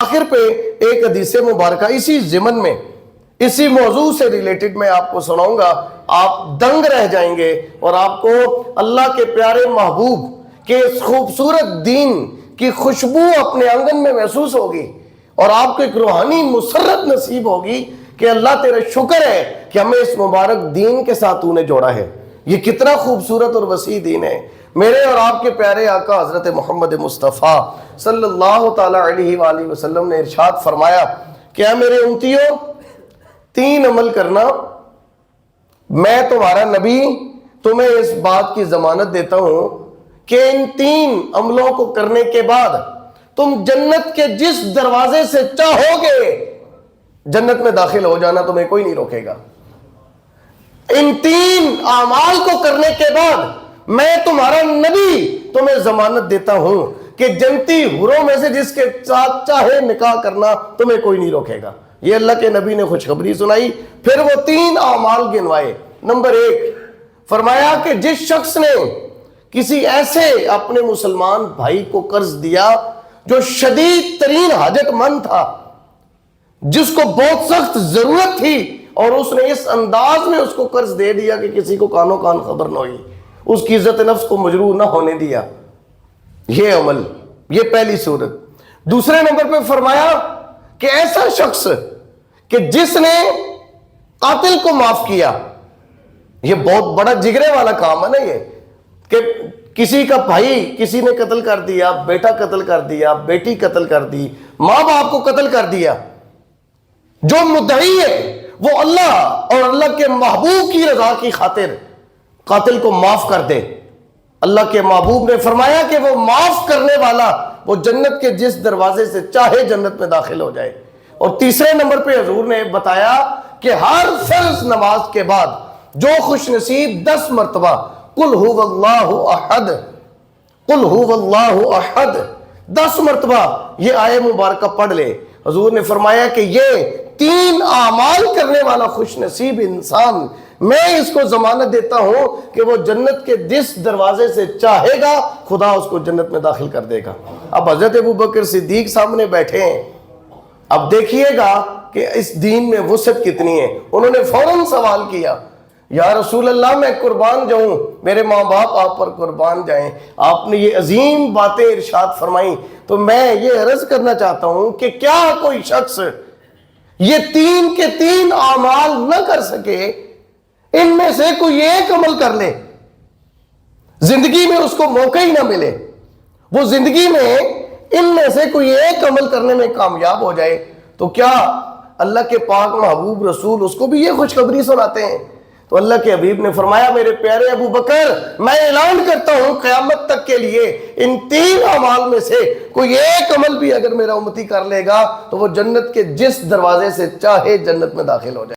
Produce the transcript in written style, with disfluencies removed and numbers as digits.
آخر پہ ایک حدیث مبارکہ اسی ضمن میں، اسی موضوع سے ریلیٹڈ میں آپ کو سناؤں گا، آپ دنگ رہ جائیں گے، اور آپ کو اللہ کے پیارے محبوب کے اس خوبصورت دین کی خوشبو اپنے آنگن میں محسوس ہوگی، اور آپ کو ایک روحانی مسرت نصیب ہوگی کہ اللہ تیرا شکر ہے کہ ہمیں اس مبارک دین کے ساتھ تو نے جوڑا ہے۔ یہ کتنا خوبصورت اور وسیع دین ہے۔ میرے اور آپ کے پیارے آقا حضرت محمد مصطفیٰ صلی اللہ تعالی علیہ وآلہ وسلم نے ارشاد فرمایا کہ اے میرے امتیوں، 3 عمل کرنا، میں تمہارا نبی تمہیں اس بات کی ضمانت دیتا ہوں کہ ان 3 عملوں کو کرنے کے بعد تم جنت کے جس دروازے سے چاہو گے جنت میں داخل ہو جانا، تمہیں کوئی نہیں روکے گا۔ ان 3 اعمال کو کرنے کے بعد میں تمہارا نبی تمہیں ضمانت دیتا ہوں کہ جنتی حوروں میں سے جس کے ساتھ چاہے نکاح کرنا، تمہیں کوئی نہیں روکے گا۔ یہ اللہ کے نبی نے خوشخبری سنائی، پھر وہ 3 اعمال گنوائے۔ نمبر 1 فرمایا کہ جس شخص نے کسی ایسے اپنے مسلمان بھائی کو قرض دیا جو شدید ترین حاجت مند تھا، جس کو بہت سخت ضرورت تھی، اور اس نے اس انداز میں اس کو قرض دے دیا کہ کسی کو کانوں کان خبر نہ ہوئی، اس کی عزت نفس کو مجروح نہ ہونے دیا، یہ عمل، یہ پہلی صورت۔ دوسرے نمبر پہ فرمایا کہ ایسا شخص کہ جس نے قاتل کو معاف کیا، یہ بہت بڑا جگرے والا کام ہے نا، یہ کہ کسی کا بھائی کسی نے قتل کر دیا، بیٹا قتل کر دیا، بیٹی قتل کر دی، ماں باپ کو قتل کر دیا، جو مدعی ہے وہ اللہ اور اللہ کے محبوب کی رضا کی خاطر قاتل کو معاف کر دے۔ اللہ کے محبوب نے فرمایا کہ وہ معاف کرنے والا وہ جنت کے جس دروازے سے چاہے جنت میں داخل ہو جائے۔ اور تیسرے نمبر پہ حضور نے بتایا کہ ہر فرض نماز کے بعد جو خوش نصیب 10 مرتبہ قل هو اللہ احد، قل هو اللہ احد 10 مرتبہ یہ آیہ مبارکہ پڑھ لے، حضور نے فرمایا کہ یہ 3 اعمال کرنے والا خوش نصیب انسان، میں اس کو ضمانت دیتا ہوں کہ وہ جنت کے جس دروازے سے چاہے گا خدا اس کو جنت میں داخل کر دے گا۔ اب حضرت ابوبکر صدیق سامنے بیٹھے ہیں، اب دیکھیے گا کہ اس دین میں وسعت کتنی ہے۔ انہوں نے فوراً سوال کیا، یا رسول اللہ میں قربان جاؤں، میرے ماں باپ آپ پر قربان جائیں، آپ نے یہ عظیم باتیں ارشاد فرمائیں، تو میں یہ عرض کرنا چاہتا ہوں کہ کیا کوئی شخص یہ 3 کے 3 اعمال نہ کر سکے، ان میں سے کوئی ایک عمل کر لے، زندگی میں اس کو موقع ہی نہ ملے، وہ زندگی میں ان میں سے کوئی ایک عمل کرنے میں کامیاب ہو جائے، تو کیا اللہ کے پاک محبوب رسول اس کو بھی یہ خوشخبری سناتے ہیں؟ تو اللہ کے حبیب نے فرمایا میرے پیارے ابو بکر، میں اعلان کرتا ہوں قیامت تک کے لیے ان 3 اعمال میں سے کوئی ایک عمل بھی اگر میرا امتی کر لے گا تو وہ جنت کے جس دروازے سے چاہے جنت میں داخل ہو جائے۔